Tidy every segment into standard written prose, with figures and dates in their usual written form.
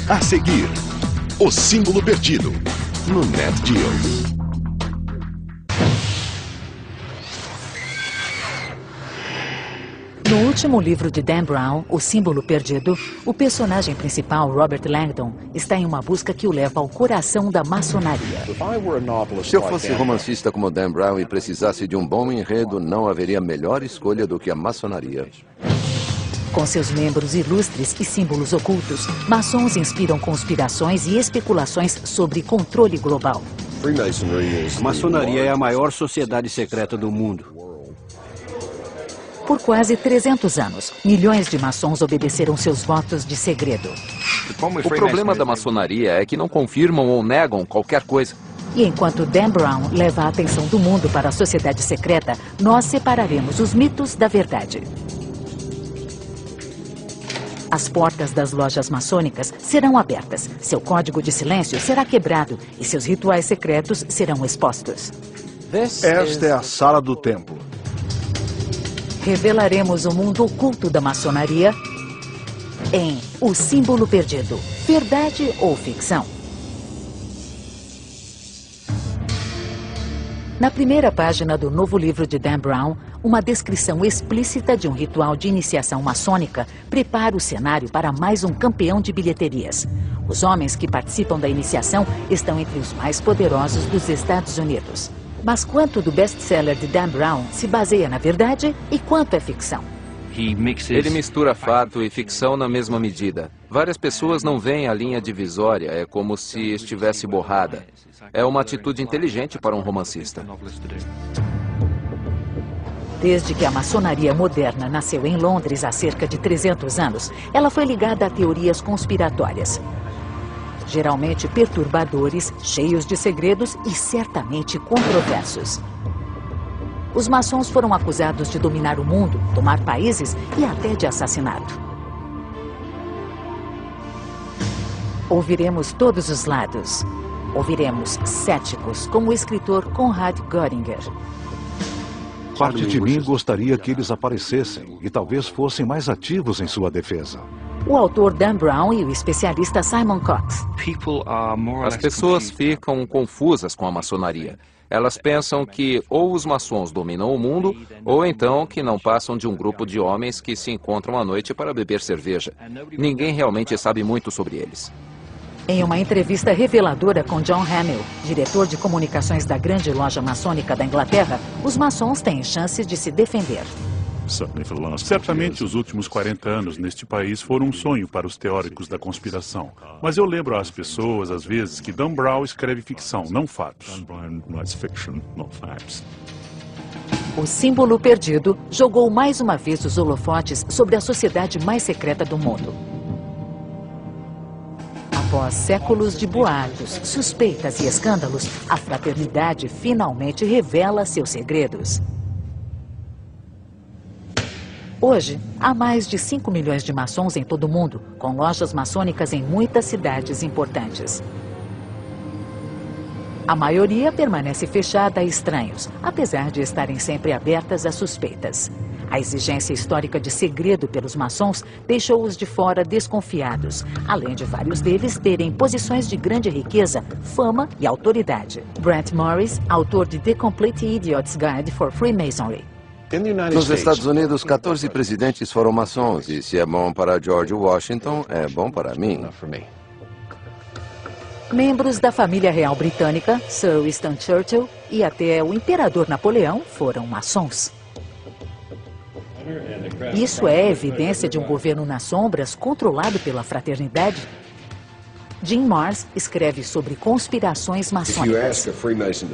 A seguir, o símbolo perdido no Net Geo. No último livro de Dan Brown, O Símbolo Perdido, o personagem principal, Robert Langdon, está em uma busca que o leva ao coração da maçonaria. Se eu fosse romancista como Dan Brown e precisasse de um bom enredo, não haveria melhor escolha do que a maçonaria. Com seus membros ilustres e símbolos ocultos, maçons inspiram conspirações e especulações sobre controle global. A maçonaria é a maior sociedade secreta do mundo. Por quase 300 anos, milhões de maçons obedeceram seus votos de segredo. O problema da maçonaria é que não confirmam ou negam qualquer coisa. E enquanto Dan Brown leva a atenção do mundo para a sociedade secreta, nós separaremos os mitos da verdade. As portas das lojas maçônicas serão abertas, seu código de silêncio será quebrado e seus rituais secretos serão expostos. Esta é a sala do templo. Revelaremos o mundo oculto da maçonaria em O Símbolo Perdido. Verdade ou ficção? Na primeira página do novo livro de Dan Brown, uma descrição explícita de um ritual de iniciação maçônica prepara o cenário para mais um campeão de bilheterias. Os homens que participam da iniciação estão entre os mais poderosos dos Estados Unidos. Mas quanto do best-seller de Dan Brown se baseia na verdade e quanto é ficção? Ele mistura fato e ficção na mesma medida. Várias pessoas não veem a linha divisória, é como se estivesse borrada. É uma atitude inteligente para um romancista. Desde que a maçonaria moderna nasceu em Londres há cerca de 300 anos, ela foi ligada a teorias conspiratórias. Geralmente perturbadores, cheios de segredos e certamente controversos. Os maçons foram acusados de dominar o mundo, tomar países e até de assassinato. Ouviremos todos os lados. Ouviremos céticos, como o escritor Conrad Göringer. Parte de mim gostaria que eles aparecessem e talvez fossem mais ativos em sua defesa. O autor Dan Brown e o especialista Simon Cox. As pessoas ficam confusas com a maçonaria. Elas pensam que ou os maçons dominam o mundo, ou então que não passam de um grupo de homens que se encontram à noite para beber cerveja. Ninguém realmente sabe muito sobre eles. Em uma entrevista reveladora com John Hamill, diretor de comunicações da grande loja maçônica da Inglaterra, os maçons têm chance de se defender. Certamente os últimos 40 anos neste país foram um sonho para os teóricos da conspiração. Mas eu lembro às pessoas, às vezes, que Dan Brown escreve ficção, não fatos. O Símbolo Perdido jogou mais uma vez os holofotes sobre a sociedade mais secreta do mundo. Após séculos de boatos, suspeitas e escândalos, a fraternidade finalmente revela seus segredos. Hoje, há mais de 5 milhões de maçons em todo o mundo, com lojas maçônicas em muitas cidades importantes. A maioria permanece fechada a estranhos, apesar de estarem sempre abertas a suspeitas. A exigência histórica de segredo pelos maçons deixou-os de fora desconfiados, além de vários deles terem posições de grande riqueza, fama e autoridade. Brent Morris, autor de The Complete Idiot's Guide for Freemasonry. Nos Estados Unidos, 14 presidentes foram maçons, e se é bom para George Washington, é bom para mim. Membros da família real britânica, Sir Winston Churchill e até o imperador Napoleão foram maçons. Isso é evidência de um governo nas sombras controlado pela fraternidade? Jim Marrs escreve sobre conspirações maçônicas.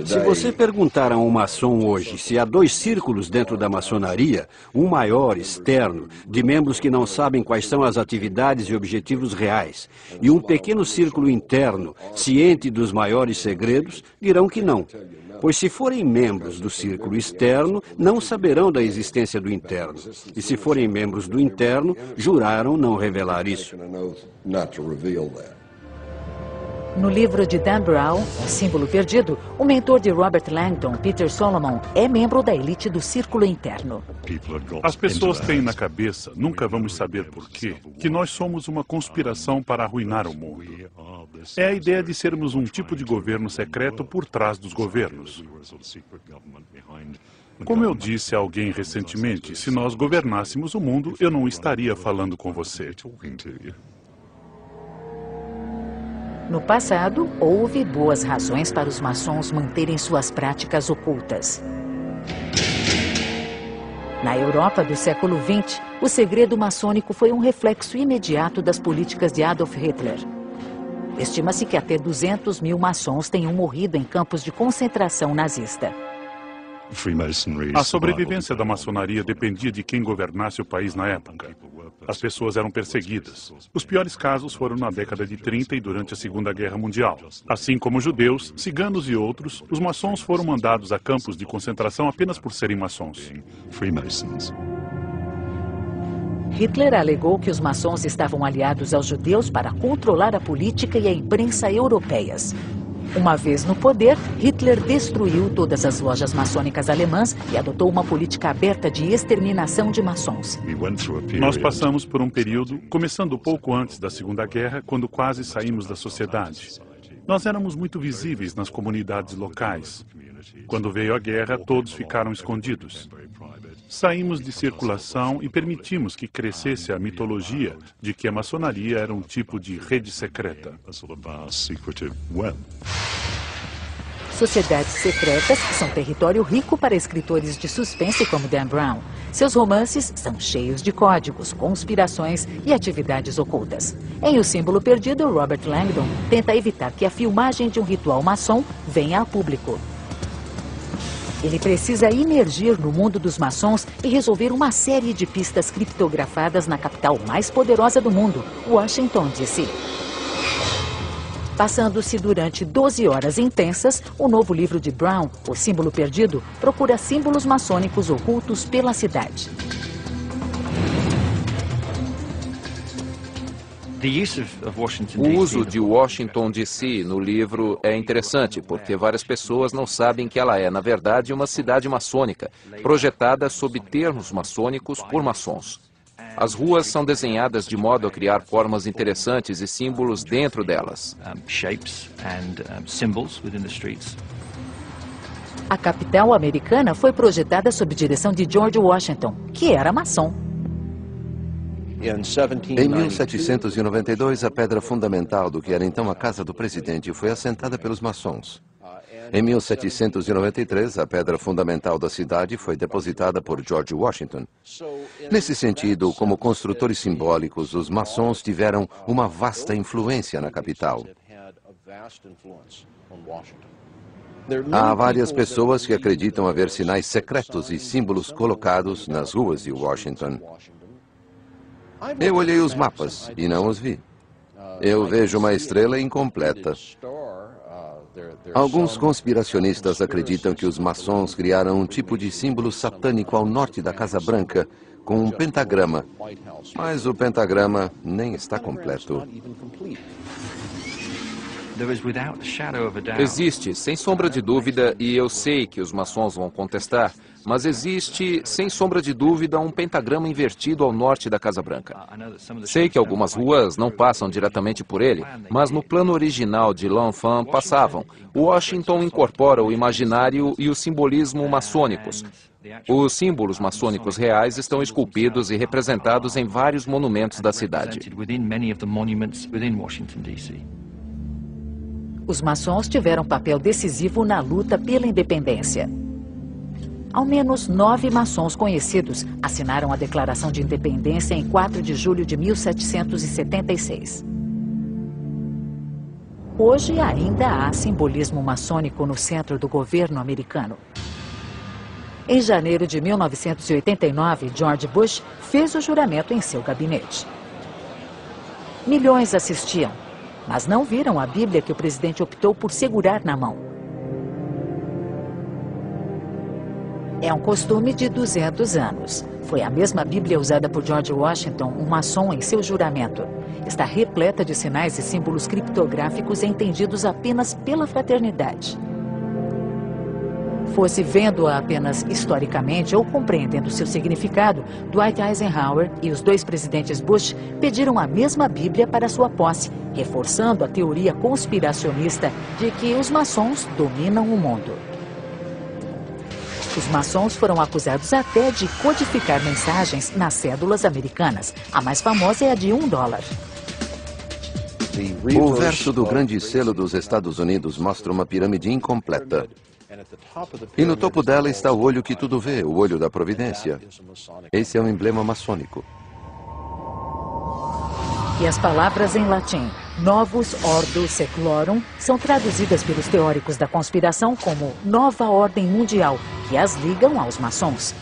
Se você perguntar a um maçom hoje se há 2 círculos dentro da maçonaria, um maior, externo, de membros que não sabem quais são as atividades e objetivos reais, e um pequeno círculo interno, ciente dos maiores segredos, dirão que não. Pois se forem membros do círculo externo, não saberão da existência do interno. E se forem membros do interno, juraram não revelar isso. No livro de Dan Brown, O Símbolo Perdido, o mentor de Robert Langdon, Peter Solomon, é membro da elite do Círculo Interno. As pessoas têm na cabeça, nunca vamos saber por quê, que nós somos uma conspiração para arruinar o mundo. É a ideia de sermos um tipo de governo secreto por trás dos governos. Como eu disse a alguém recentemente, se nós governássemos o mundo, eu não estaria falando com você. No passado, houve boas razões para os maçons manterem suas práticas ocultas. Na Europa do século XX, o segredo maçônico foi um reflexo imediato das políticas de Adolf Hitler. Estima-se que até 200 mil maçons tenham morrido em campos de concentração nazista. A sobrevivência da maçonaria dependia de quem governasse o país na época. As pessoas eram perseguidas. Os piores casos foram na década de 30 e durante a Segunda Guerra Mundial. Assim como judeus, ciganos e outros, os maçons foram mandados a campos de concentração apenas por serem maçons. Hitler alegou que os maçons estavam aliados aos judeus para controlar a política e a imprensa europeias. Uma vez no poder, Hitler destruiu todas as lojas maçônicas alemãs e adotou uma política aberta de exterminação de maçons. Nós passamos por um período, começando pouco antes da Segunda Guerra, quando quase saímos da sociedade. Nós éramos muito visíveis nas comunidades locais. Quando veio a guerra, todos ficaram escondidos. Saímos de circulação e permitimos que crescesse a mitologia de que a maçonaria era um tipo de rede secreta. Sociedades secretas são território rico para escritores de suspense como Dan Brown. Seus romances são cheios de códigos, conspirações e atividades ocultas. Em O Símbolo Perdido, Robert Langdon tenta evitar que a filmagem de um ritual maçom venha a público. Ele precisa imergir no mundo dos maçons e resolver uma série de pistas criptografadas na capital mais poderosa do mundo, Washington, D.C. Passando-se durante 12 horas intensas, o novo livro de Brown, O Símbolo Perdido, procura símbolos maçônicos ocultos pela cidade. O uso de Washington, D.C. no livro é interessante, porque várias pessoas não sabem que ela é, na verdade, uma cidade maçônica, projetada sob termos maçônicos por maçons. As ruas são desenhadas de modo a criar formas interessantes e símbolos dentro delas. A capital americana foi projetada sob direção de George Washington, que era maçom. Em 1792, a pedra fundamental do que era então a casa do presidente foi assentada pelos maçons. Em 1793, a pedra fundamental da cidade foi depositada por George Washington. Nesse sentido, como construtores simbólicos, os maçons tiveram uma vasta influência na capital. Há várias pessoas que acreditam haver sinais secretos e símbolos colocados nas ruas de Washington. Eu olhei os mapas e não os vi. Eu vejo uma estrela incompleta. Alguns conspiracionistas acreditam que os maçons criaram um tipo de símbolo satânico ao norte da Casa Branca, com um pentagrama. Mas o pentagrama nem está completo. Existe, sem sombra de dúvida, e eu sei que os maçons vão contestar, mas existe, sem sombra de dúvida, um pentagrama invertido ao norte da Casa Branca. Sei que algumas ruas não passam diretamente por ele, mas no plano original de L'Enfant passavam. Washington incorpora o imaginário e o simbolismo maçônicos. Os símbolos maçônicos reais estão esculpidos e representados em vários monumentos da cidade. Os maçons tiveram papel decisivo na luta pela independência. Ao menos 9 maçons conhecidos assinaram a Declaração de Independência em 4 de julho de 1776. Hoje ainda há simbolismo maçônico no centro do governo americano. Em janeiro de 1989, George Bush fez o juramento em seu gabinete. Milhões assistiam, mas não viram a Bíblia que o presidente optou por segurar na mão. É um costume de 200 anos. Foi a mesma Bíblia usada por George Washington, um maçom, em seu juramento. Está repleta de sinais e símbolos criptográficos entendidos apenas pela fraternidade. Fosse vendo-a apenas historicamente ou compreendendo seu significado, Dwight Eisenhower e os dois presidentes Bush pediram a mesma Bíblia para sua posse, reforçando a teoria conspiracionista de que os maçons dominam o mundo. Os maçons foram acusados até de codificar mensagens nas cédulas americanas. A mais famosa é a de $1. O verso do grande selo dos Estados Unidos mostra uma pirâmide incompleta. E no topo dela está o olho que tudo vê, o olho da providência. Esse é um emblema maçônico. E as palavras em latim, Novus Ordo Seclorum, são traduzidas pelos teóricos da conspiração como Nova Ordem Mundial, que as ligam aos maçons.